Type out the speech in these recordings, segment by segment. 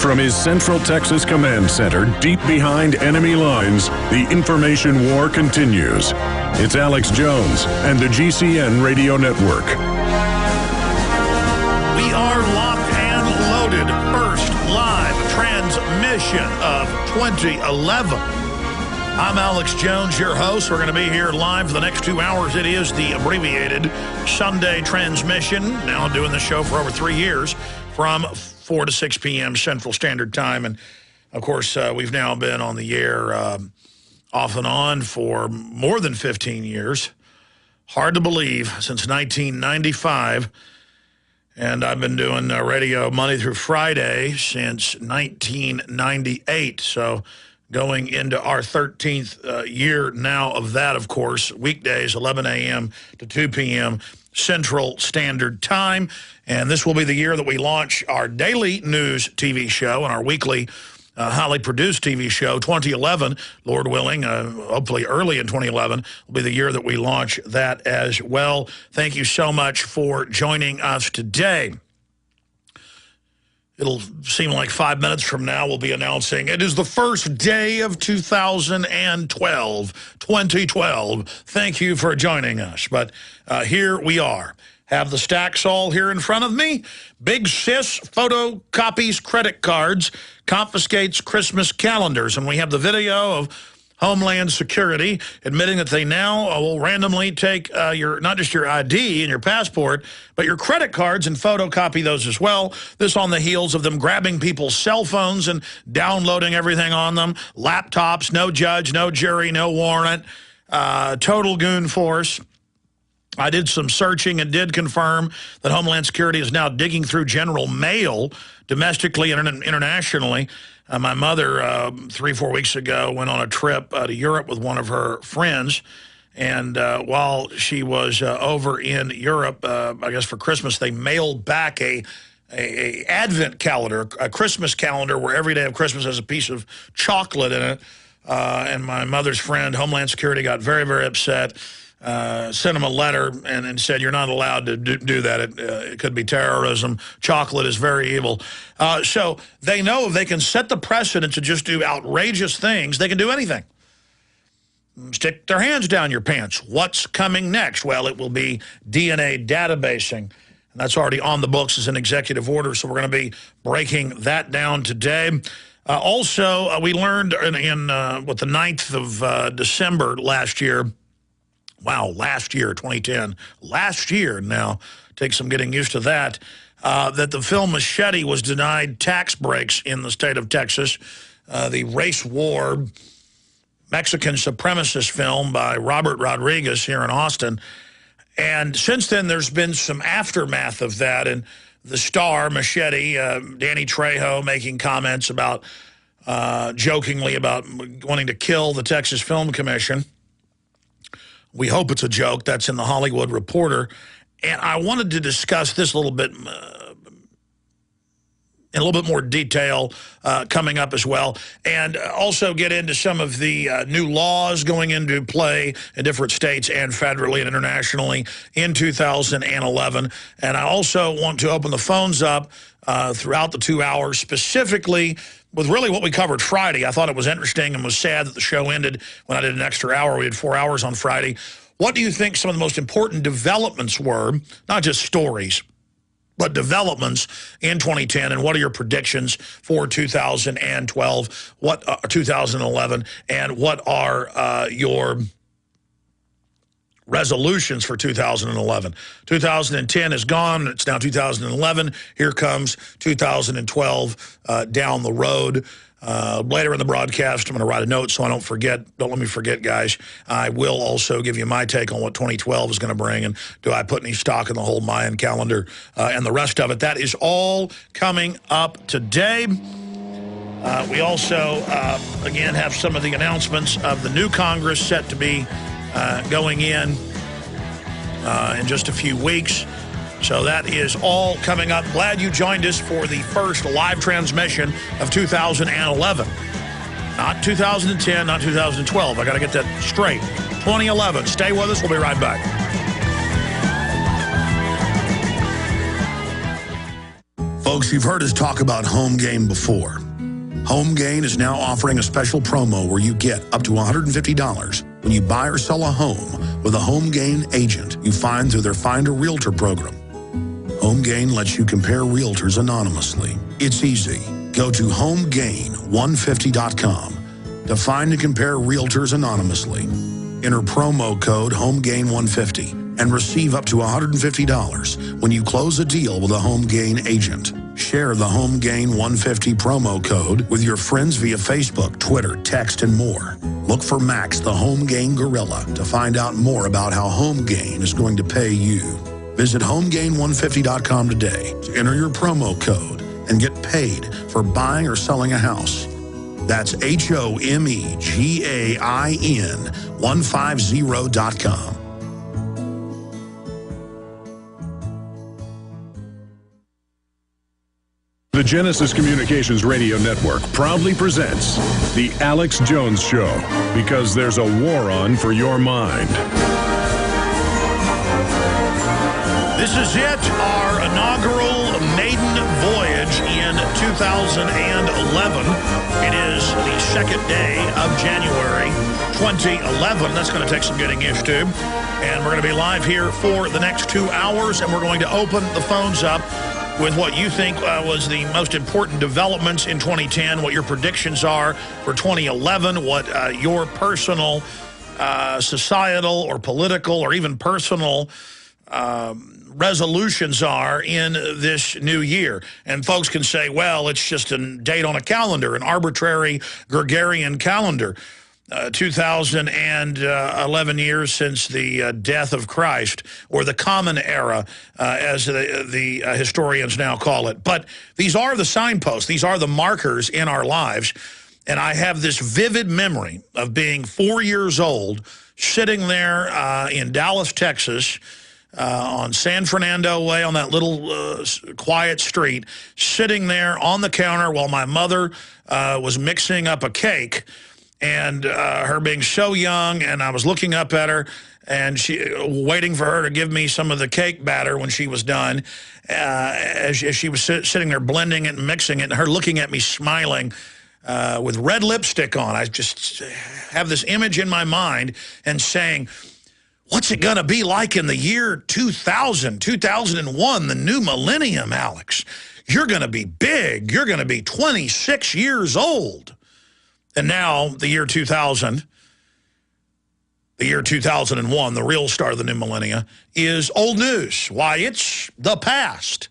From his Central Texas Command Center, deep behind enemy lines, the information war continues. It's Alex Jones and the GCN Radio Network. We are locked and loaded. First live transmission of 2011. I'm Alex Jones, your host. We're going to be here live for the next 2 hours. It is the abbreviated Sunday transmission. Now doing the show for over 3 years from 4 to 6 p.m. Central Standard Time. And, of course, we've now been on the air off and on for more than 15 years. Hard to believe, since 1995. And I've been doing radio Monday through Friday since 1998. So going into our 13th year now of that, of course, weekdays, 11 a.m. to 2 p.m. Central Standard Time. And this will be the year that we launch our daily news TV show and our weekly highly produced TV show. 2011, Lord willing, hopefully early in 2011, will be the year that we launch that as well. Thank you so much for joining us today. It'll seem like 5 minutes from now we'll be announcing it is the first day of 2012. Thank you for joining us. But here we are. Have the stacks all here in front of me. Big Sis photocopies credit cards, confiscates Christmas calendars. And we have the video of Homeland Security admitting that they now will randomly take not just your ID and your passport, but your credit cards and photocopy those as well. This on the heels of them grabbing people's cell phones and downloading everything on them. Laptops, no judge, no jury, no warrant, total goon force. I did some searching and did confirm that Homeland Security is now digging through general mail domestically and internationally. My mother, 3-4 weeks ago, went on a trip to Europe with one of her friends. And while she was over in Europe, I guess for Christmas, they mailed back a Advent calendar, a Christmas calendar where every day of Christmas has a piece of chocolate in it. And my mother's friend, Homeland Security, got very, very upset. Sent him a letter and said, you're not allowed to do that. It could be terrorism. Chocolate is very evil. So they know if they can set the precedent to just do outrageous things, they can do anything. Stick their hands down your pants. What's coming next? Well, it will be DNA databasing. And that's already on the books as an executive order, so we're going to be breaking that down today. Also, we learned in the 9th of December last year, wow, last year, 2010. Last year now, takes some getting used to that, that the film Machete was denied tax breaks in the state of Texas. The race war Mexican supremacist film by Robert Rodriguez here in Austin. And since then, there's been some aftermath of that. And the star, Machete, Danny Trejo, making comments about, jokingly about wanting to kill the Texas Film Commission. We hope it's a joke. That's in the Hollywood Reporter. And I wanted to discuss this a little bit in a little bit more detail coming up as well. And also get into some of the new laws going into play in different states and federally and internationally in 2011. And I also want to open the phones up throughout the 2 hours, specifically with really what we covered Friday. I thought it was interesting and was sad that the show ended when I did an extra hour. We had 4 hours on Friday. What do you think some of the most important developments were, not just stories, but developments in 2010, and what are your predictions for 2012, 2011, and what are your resolutions for 2011. 2010 is gone. It's now 2011. Here comes 2012 down the road. Later in the broadcast, I'm going to write a note so I don't forget. Don't let me forget, guys. I will also give you my take on what 2012 is going to bring, and do I put any stock in the whole Mayan calendar and the rest of it. That is all coming up today. We also, again, have some of the announcements of the new Congress set to be going in just a few weeks. So that is all coming up. Glad you joined us for the first live transmission of 2011. Not 2010, not 2012. I got to get that straight. 2011. Stay with us. We'll be right back. Folks, you've heard us talk about Home Gain before. Home Gain is now offering a special promo where you get up to $150 when you buy or sell a home with a Home Gain agent you find through their Find a Realtor program. Home Gain lets you compare realtors anonymously. It's easy. Go to homegain150.com to find and compare realtors anonymously. Enter promo code HOMEGAIN150 and receive up to $150 when you close a deal with a Home Gain agent. Share the Home Gain 150 promo code with your friends via Facebook, Twitter, text, and more. Look for Max, the Home Gain Gorilla, to find out more about how Home Gain is going to pay you. Visit homegain150.com today to enter your promo code and get paid for buying or selling a house. That's HOMEGAIN150.com. The Genesis Communications Radio Network proudly presents The Alex Jones Show, because there's a war on for your mind. This is it, our inaugural maiden voyage in 2011. It is the second day of January 2011. That's going to take some getting used to. And we're going to be live here for the next 2 hours, and we're going to open the phones up with what you think was the most important developments in 2010, what your predictions are for 2011, what your personal, societal, or political, or even personal resolutions are in this new year. And folks can say, well, it's just a date on a calendar, an arbitrary Gregorian calendar. 2011 years since the death of Christ, or the Common Era, as the historians now call it. But these are the signposts. These are the markers in our lives. And I have this vivid memory of being 4 years old, sitting there in Dallas, Texas, on San Fernando Way, on that little quiet street, sitting there on the counter while my mother was mixing up a cake. And her being so young, and I was looking up at her, and waiting for her to give me some of the cake batter when she was done, as she was sitting there blending it and mixing it, and her looking at me smiling with red lipstick on. I just have this image in my mind and saying, what's it going to be like in the year 2000, 2001, the new millennium, Alex? You're going to be big. You're going to be 26 years old. And now, the year 2000, the year 2001, the real start of the new millennia, is old news. Why, it's the past.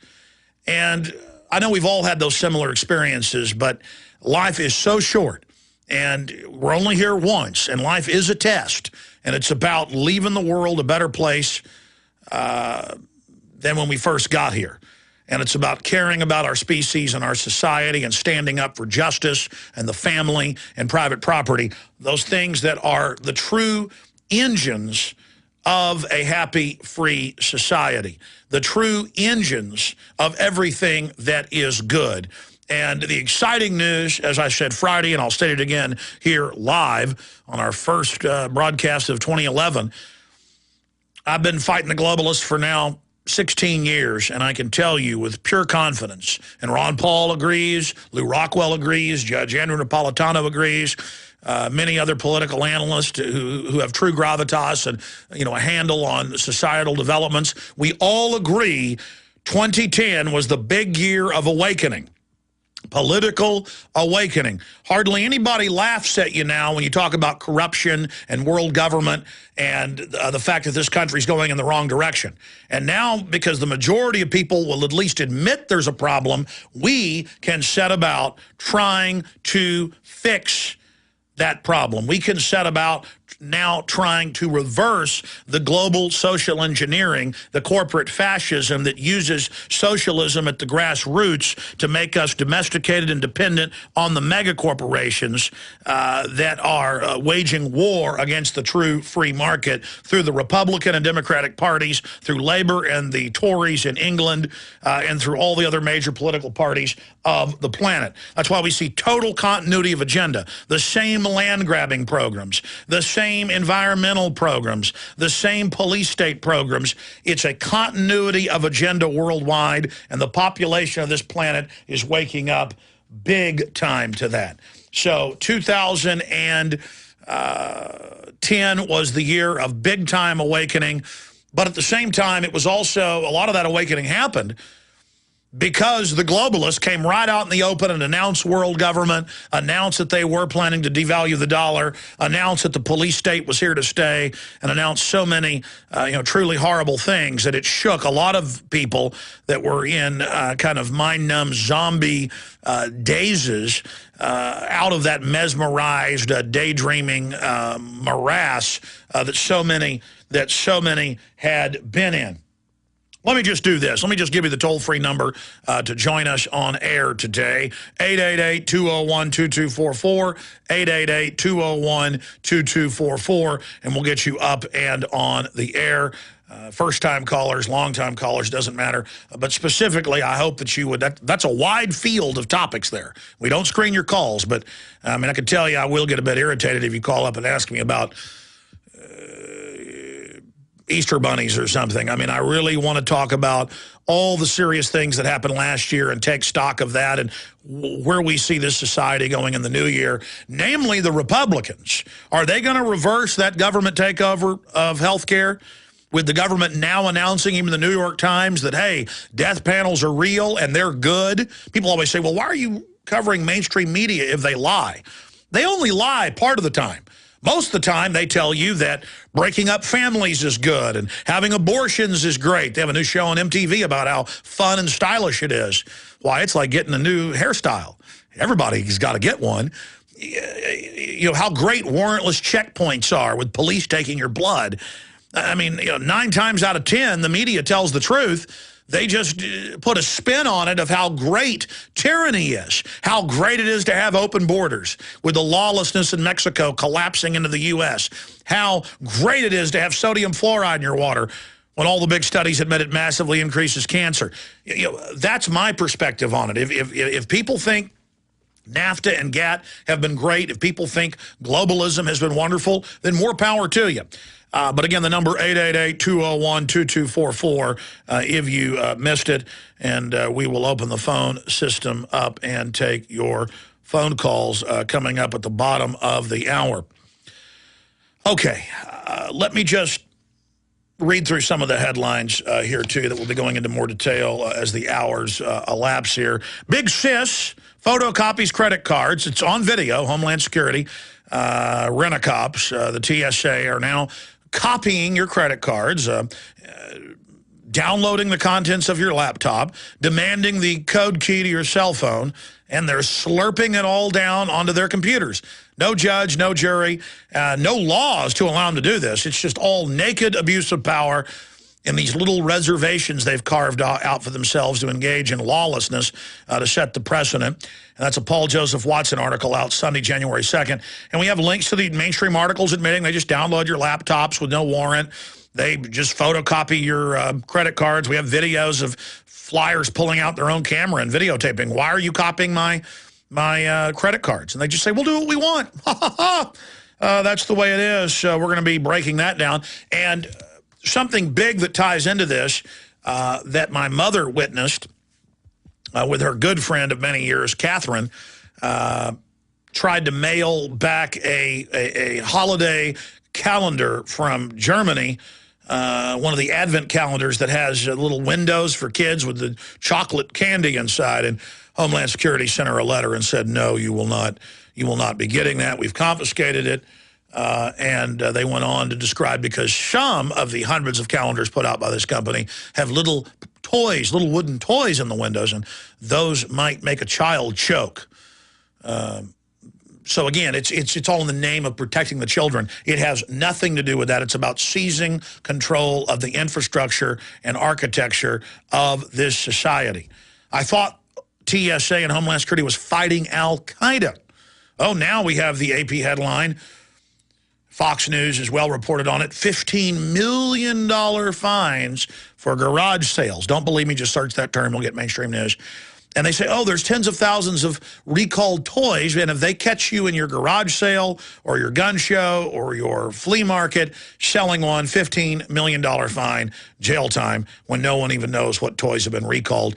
And I know we've all had those similar experiences, but life is so short. And we're only here once, and life is a test. And it's about leaving the world a better place than when we first got here. And it's about caring about our species and our society and standing up for justice and the family and private property, those things that are the true engines of a happy, free society, the true engines of everything that is good. And the exciting news, as I said Friday, and I'll state it again here live on our first broadcast of 2011, I've been fighting the globalists for now 16 years, and I can tell you with pure confidence, and Ron Paul agrees, Lou Rockwell agrees, Judge Andrew Napolitano agrees, many other political analysts who have true gravitas and a handle on societal developments, we all agree 2010 was the big year of awakening. Political awakening. Hardly anybody laughs at you now when you talk about corruption and world government and the fact that this country's going in the wrong direction. And now, because the majority of people will at least admit there's a problem, we can set about trying to fix that problem. We can set about now trying to reverse the global social engineering, the corporate fascism that uses socialism at the grassroots to make us domesticated and dependent on the mega corporations that are waging war against the true free market through the Republican and Democratic parties, through Labor and the Tories in England, and through all the other major political parties of the planet. That's why we see total continuity of agenda, the same land grabbing programs, the same environmental programs, the same police state programs. It's a continuity of agenda worldwide, and the population of this planet is waking up big time to that. So 2010 was the year of big time awakening, but at the same time, it was also, a lot of that awakening happened because the globalists came right out in the open and announced world government, announced that they were planning to devalue the dollar, announced that the police state was here to stay, and announced so many truly horrible things that it shook a lot of people that were in kind of mind-numb zombie dazes out of that mesmerized, daydreaming morass that so many had been in. Let me just do this. Let me just give you the toll-free number to join us on air today. 888-201-2244, 888-201-2244, and we'll get you up and on the air. First-time callers, long-time callers, doesn't matter. But specifically, I hope that you would, that's a wide field of topics there. We don't screen your calls, but I mean, I can tell you I will get a bit irritated if you call up and ask me about Easter bunnies or something. I mean, I really want to talk about all the serious things that happened last year and take stock of that and where we see this society going in the new year, namely the Republicans. Are they going to reverse that government takeover of health care? With the government now announcing, even the New York Times, that, hey, death panels are real and they're good. People always say, well, why are you covering mainstream media if they lie? They only lie part of the time. Most of the time, they tell you that breaking up families is good and having abortions is great. They have a new show on MTV about how fun and stylish it is. Why, it's like getting a new hairstyle. Everybody's got to get one. You know, how great warrantless checkpoints are with police taking your blood. I mean, 9 times out of 10, the media tells the truth. They just put a spin on it of how great tyranny is, how great it is to have open borders with the lawlessness in Mexico collapsing into the U.S., how great it is to have sodium fluoride in your water when all the big studies admit it massively increases cancer. That's my perspective on it. If people think NAFTA and GATT have been great, if people think globalism has been wonderful, then more power to you. But again, the number 888-201-2244 if you missed it, and we will open the phone system up and take your phone calls coming up at the bottom of the hour. Okay, let me just read through some of the headlines here, too, that we'll be going into more detail as the hours elapse here. Big Sis photocopies credit cards. It's on video. Homeland Security, Rent-A-Cops, the TSA are now copying your credit cards, downloading the contents of your laptop, demanding the code key to your cell phone, and they're slurping it all down onto their computers. No judge, no jury, no laws to allow them to do this. It's just all naked abuse of power in these little reservations they've carved out for themselves to engage in lawlessness to set the precedent. And that's a Paul Joseph Watson article out Sunday, January 2nd. And we have links to the mainstream articles admitting they just download your laptops with no warrant. They just photocopy your credit cards. We have videos of flyers pulling out their own camera and videotaping. Why are you copying my credit cards? And they just say, we'll do what we want. That's the way it is. So we're going to be breaking that down. And something big that ties into this that my mother witnessed with her good friend of many years, Catherine, tried to mail back a holiday calendar from Germany, one of the Advent calendars that has little windows for kids with the chocolate candy inside. And Homeland Security sent her a letter and said, no, you will not be getting that. We've confiscated it. And they went on to describe, because some of the hundreds of calendars put out by this company have little toys, little wooden toys in the windows, and those might make a child choke. So again, it's all in the name of protecting the children. It has nothing to do with that. It's about seizing control of the infrastructure and architecture of this society. I thought TSA and Homeland Security was fighting Al-Qaeda. Oh, now we have the AP headline. Fox News is well reported on it. $15 million fines for garage sales. Don't believe me, just search that term. We'll get mainstream news. And they say, oh, there's tens of thousands of recalled toys, and if they catch you in your garage sale or your gun show or your flea market selling one, $15 million fine, jail time, when no one even knows what toys have been recalled.